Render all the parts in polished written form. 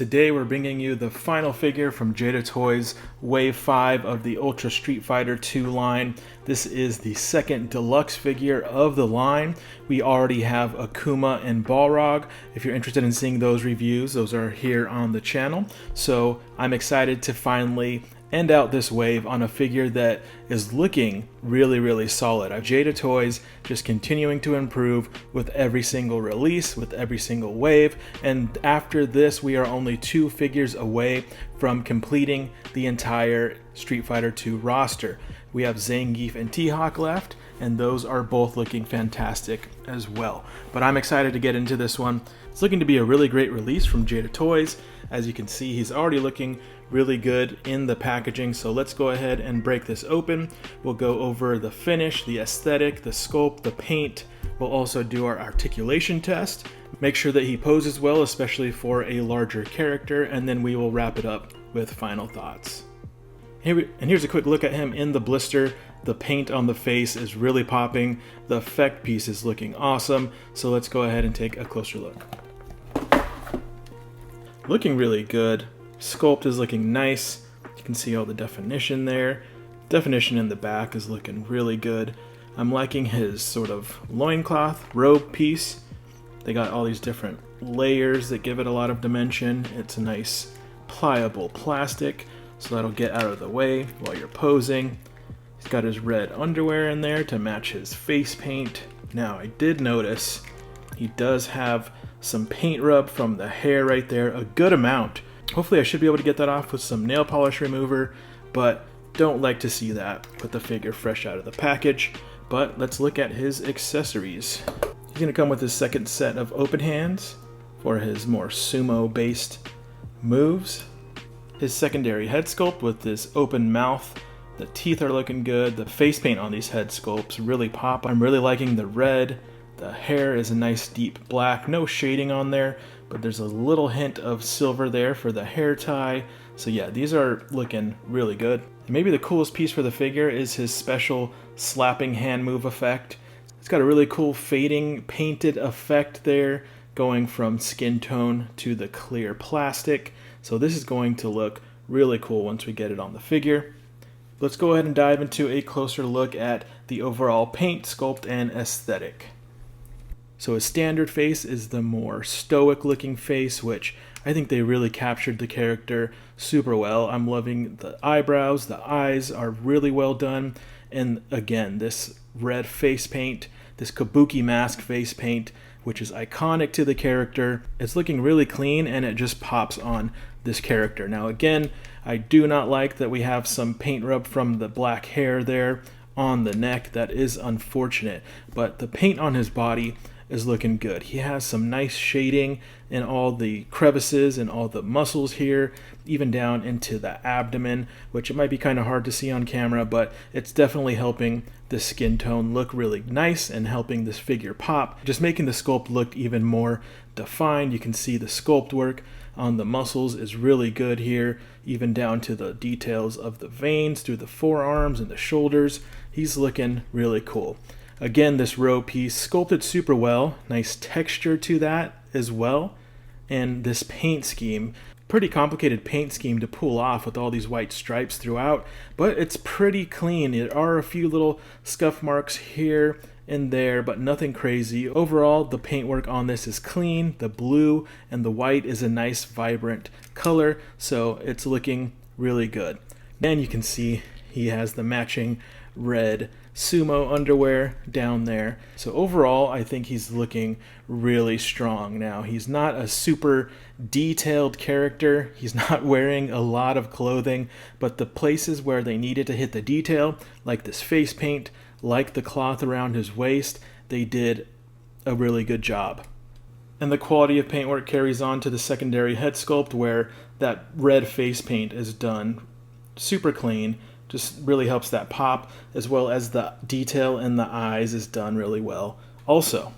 Today we're bringing you the final figure from Jada Toys Wave 5 of the Ultra Street Fighter 2 line. This is the second deluxe figure of the line. We already have Akuma and Balrog. If you're interested in seeing those reviews, those are here on the channel. So I'm excited to finally end out this wave on a figure that is looking really solid. Jada Toys just continuing to improve with every single release, with every single wave, and after this we are only 2 figures away from completing the entire Street Fighter 2 roster. We have Zangief and T-Hawk left, and those are both looking fantastic as well. But I'm excited to get into this one. It's looking to be a really great release from Jada Toys. As you can see, he's already looking really good in the packaging, so let's go ahead and break this open. We'll go over the finish, the aesthetic, the sculpt, the paint. We'll also do our articulation test, make sure that he poses well, especially for a larger character, and then we will wrap it up with final thoughts. Here's a quick look at him in the blister. The paint on the face is really popping. The effect piece is looking awesome, so let's go ahead and take a closer look. Looking really good. Sculpt is looking nice. You can see all the definition there. Definition in the back is looking really good. I'm liking his sort of loincloth robe piece. They got all these different layers that give it a lot of dimension. It's a nice pliable plastic, so that'll get out of the way while you're posing. He's got his red underwear in there to match his face paint. Now I did notice he does have some paint rub from the hair right there, a good amount. Hopefully I should be able to get that off with some nail polish remover, but don't like to see that with the figure fresh out of the package. But let's look at his accessories. He's going to come with his second set of open hands for his more sumo-based moves. His secondary head sculpt with this open mouth. The teeth are looking good. The face paint on these head sculpts really pop. I'm really liking the red. The hair is a nice deep black, no shading on there, but there's a little hint of silver there for the hair tie. So yeah, these are looking really good. And maybe the coolest piece for the figure is his special slapping hand move effect. It's got a really cool fading painted effect there, going from skin tone to the clear plastic. So this is going to look really cool once we get it on the figure. Let's go ahead and dive into a closer look at the overall paint, sculpt, and aesthetic. So his standard face is the more stoic looking face, which I think they really captured the character super well. I'm loving the eyebrows, the eyes are really well done. And again, this red face paint, this kabuki mask face paint, which is iconic to the character. It's looking really clean and it just pops on this character. Now again, I do not like that we have some paint rub from the black hair there on the neck. That is unfortunate, but the paint on his body is looking good. He has some nice shading in all the crevices and all the muscles here, even down into the abdomen, which it might be kind of hard to see on camera, but it's definitely helping the skin tone look really nice and helping this figure pop, just making the sculpt look even more defined. You can see the sculpt work on the muscles is really good here, even down to the details of the veins through the forearms and the shoulders. He's looking really cool. Again, this row piece sculpted super well, nice texture to that as well, and this paint scheme, pretty complicated paint scheme to pull off with all these white stripes throughout, but it's pretty clean. There are a few little scuff marks here and there, but nothing crazy. Overall, the paintwork on this is clean. The blue and the white is a nice vibrant color, so it's looking really good. And you can see he has the matching red sumo underwear down there. So overall, I think he's looking really strong. Now, he's not a super detailed character. He's not wearing a lot of clothing, but the places where they needed to hit the detail, like this face paint, like the cloth around his waist, they did a really good job. And the quality of paintwork carries on to the secondary head sculpt, where that red face paint is done super clean. Just really helps that pop, as well as the detail in the eyes is done really well also.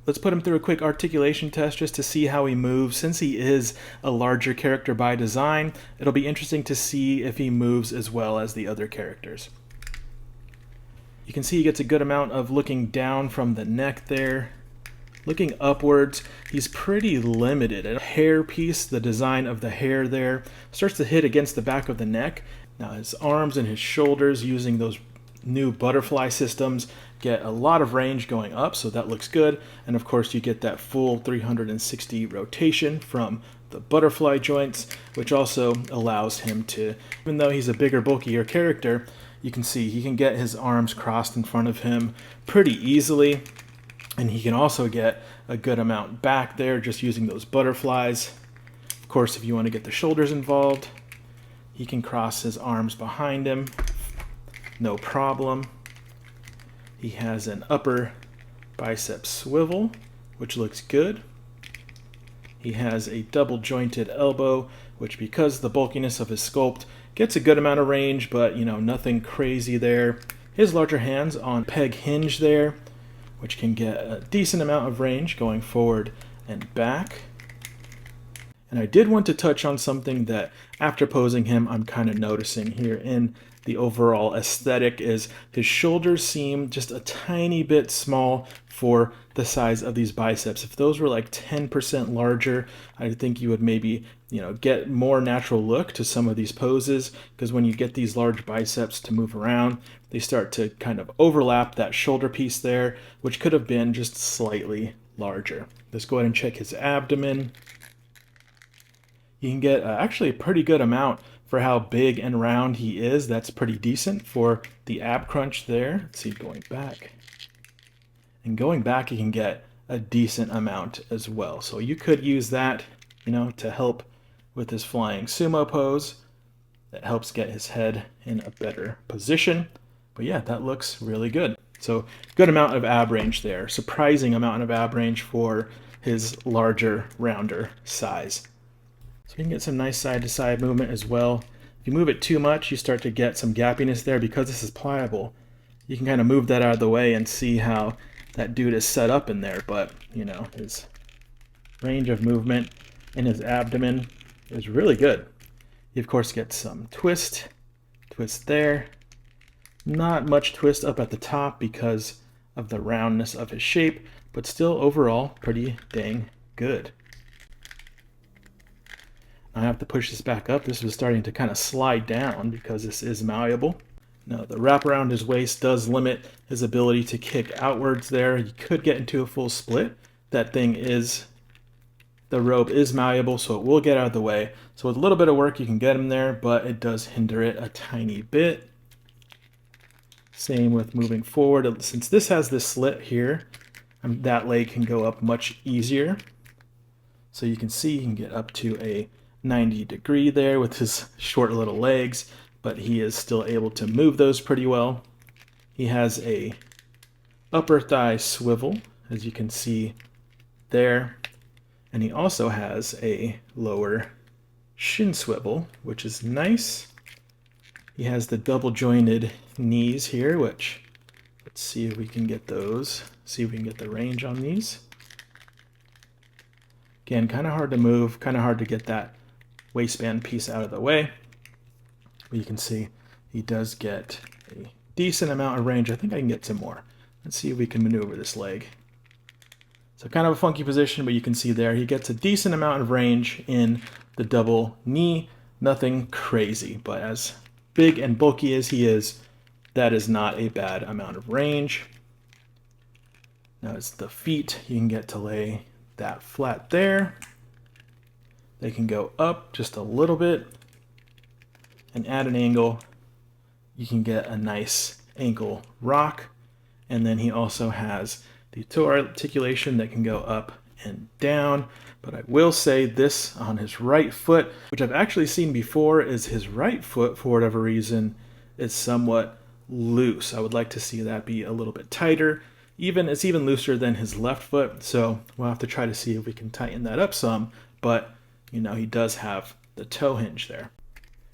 Let's put him through a quick articulation test just to see how he moves. Since he is a larger character by design, it'll be interesting to see if he moves as well as the other characters. You can see he gets a good amount of looking down from the neck there. Looking upwards, he's pretty limited. A hair piece, the design of the hair there, starts to hit against the back of the neck. Now his arms and his shoulders, using those new butterfly systems, get a lot of range going up, so that looks good. And of course you get that full 360 rotation from the butterfly joints, which also allows him to, even though he's a bigger, bulkier character, you can see he can get his arms crossed in front of him pretty easily. And he can also get a good amount back there just using those butterflies. Of course, if you want to get the shoulders involved, he can cross his arms behind him, no problem. He has an upper bicep swivel, which looks good. He has a double jointed elbow, which, because the bulkiness of his sculpt, gets a good amount of range, but nothing crazy there. His larger hands on peg hinge there, which can get a decent amount of range going forward and back. And I did want to touch on something that after posing him I'm kind of noticing here in the overall aesthetic is his shoulders seem just a tiny bit small for the size of these biceps. If those were like 10% larger, I think you would maybe get more natural look to some of these poses, because when you get these large biceps to move around, they start to kind of overlap that shoulder piece there, which could have been just slightly larger. Let's go ahead and check his abdomen. You can get actually a pretty good amount for how big and round he is. That's pretty decent for the ab crunch there. Let's see, going back. And going back, you can get a decent amount as well. So you could use that, to help with his flying sumo pose. That helps get his head in a better position. But yeah, that looks really good. So good amount of ab range there. Surprising amount of ab range for his larger, rounder size. So you can get some nice side-to-side movement as well. If you move it too much, you start to get some gappiness there. Because this is pliable, you can kind of move that out of the way and see how that dude is set up in there. But, his range of movement in his abdomen is really good. You, of course, get some twist there. Not much twist up at the top because of the roundness of his shape, but still overall pretty dang good. I have to push this back up. This was starting to kind of slide down because this is malleable. Now the wrap around his waist does limit his ability to kick outwards there. You could get into a full split. The robe is malleable, so it will get out of the way. So with a little bit of work you can get him there, but it does hinder it a tiny bit. Same with moving forward. Since this has this slit here, that leg can go up much easier. So you can see you can get up to a 90-degree there with his short little legs, but he is still able to move those pretty well. He has a upper thigh swivel, as you can see there, and he also has a lower shin swivel, which is nice. He has the double jointed knees here, which, let's see if we can get those, see if we can get the range on these. Again, kind of hard to move, kind of hard to get that waistband piece out of the way. But you can see he does get a decent amount of range. I think I can get some more. Let's see if we can maneuver this leg. So kind of a funky position, but you can see there he gets a decent amount of range in the double knee. Nothing crazy, but as big and bulky as he is, that is not a bad amount of range. Now it's the feet. You can get to lay that flat there. They can go up just a little bit and at an angle you can get a nice ankle rock. And then he also has the toe articulation that can go up and down. But I will say this on his right foot, which I've actually seen before, is his right foot, for whatever reason, is somewhat loose. I would like to see that be a little bit tighter. It's even looser than his left foot, so we'll have to try to see if we can tighten that up some. But he does have the toe hinge there.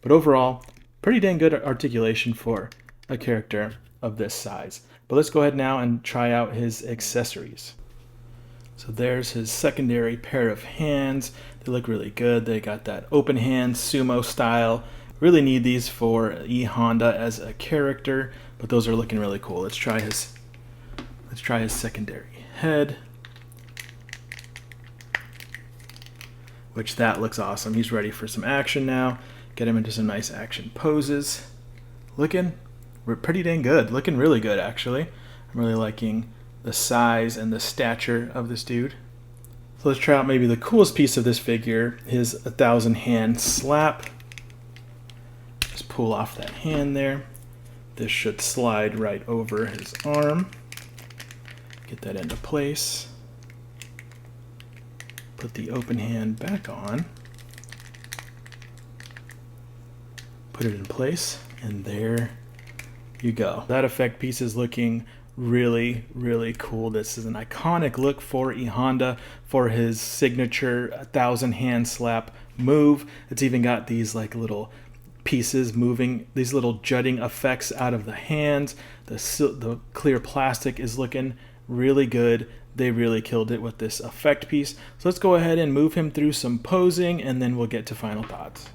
But overall, pretty dang good articulation for a character of this size. But let's go ahead now and try out his accessories. So there's his secondary pair of hands. They look really good. They got that open hand sumo style. Really need these for E Honda as a character, but those are looking really cool. Let's try his secondary head. which that looks awesome. He's ready for some action now. Get him into some nice action poses. Looking pretty dang good. Looking really good, actually. I'm really liking the size and the stature of this dude. So let's try out maybe the coolest piece of this figure, his 1,000 hand slap. Just pull off that hand there. This should slide right over his arm. Get that into place. Put the open hand back on. Put it in place, and there you go. That effect piece is looking really, really cool. This is an iconic look for E Honda for his signature 1,000 hand slap move. It's even got these like little pieces moving, these little jutting effects out of the hands. The clear plastic is looking really good. They really killed it with this effect piece. So let's go ahead and move him through some posing, and then we'll get to final thoughts.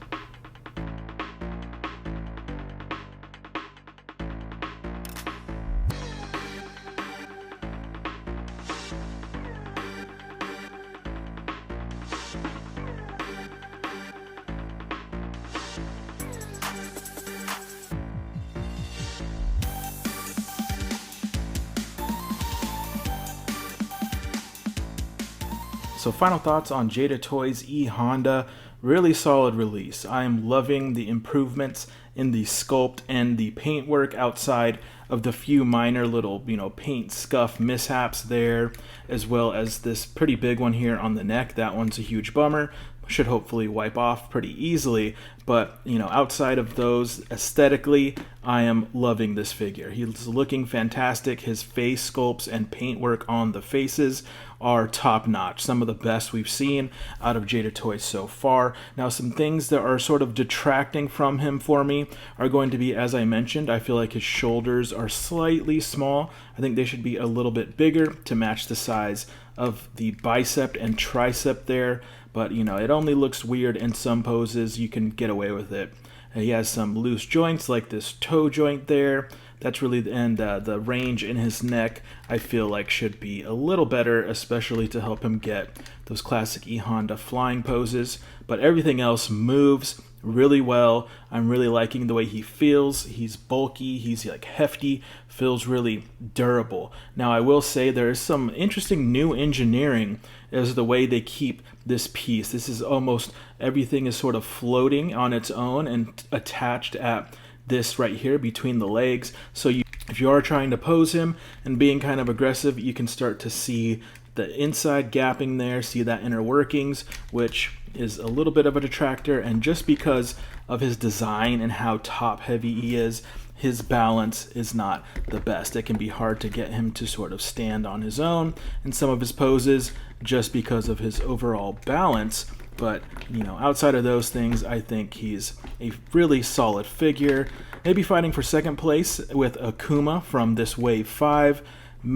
So final thoughts on Jada Toys E Honda. Really solid release. I am loving the improvements in the sculpt and the paintwork outside of the few minor little, paint scuff mishaps there, as well as this pretty big one here on the neck. That one's a huge bummer. Should hopefully wipe off pretty easily, but outside of those, aesthetically, I am loving this figure. He's looking fantastic. His face sculpts and paintwork on the faces are top notch, some of the best we've seen out of Jada Toys so far. Now, some things that are sort of detracting from him for me are going to be, as I mentioned, I feel like his shoulders are slightly small. I think they should be a little bit bigger to match the size of the bicep and tricep there. But, it only looks weird in some poses. You can get away with it. He has some loose joints like this toe joint there. That's really the range in his neck, I feel like, should be a little better, especially to help him get those classic E Honda flying poses. But everything else moves really well. I'm really liking the way he feels. He's bulky, he's like hefty, feels really durable. Now, I will say there is some interesting new engineering as the way they keep this piece. This is almost everything is sort of floating on its own and attached at this right here between the legs. So if you are trying to pose him and being kind of aggressive, you can start to see the inside gapping there, see that inner workings, which is a little bit of a detractor. And just because of his design and how top heavy he is, his balance is not the best. It can be hard to get him to sort of stand on his own in some of his poses just because of his overall balance. But, outside of those things, I think he's a really solid figure. Maybe fighting for second place with Akuma from this Wave 5,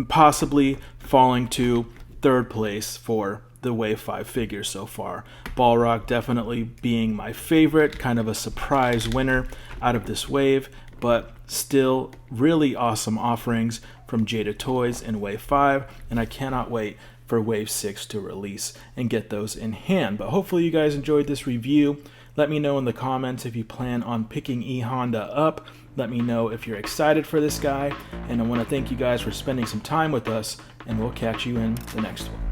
possibly falling to third place for the Wave 5 figure so far. Balrog definitely being my favorite, kind of a surprise winner out of this wave, but still really awesome offerings from Jada Toys in Wave 5, and I cannot wait for Wave 6 to release and get those in hand. But hopefully you guys enjoyed this review. Let me know in the comments if you plan on picking E Honda up. Let me know if you're excited for this guy, and I want to thank you guys for spending some time with us, and we'll catch you in the next one.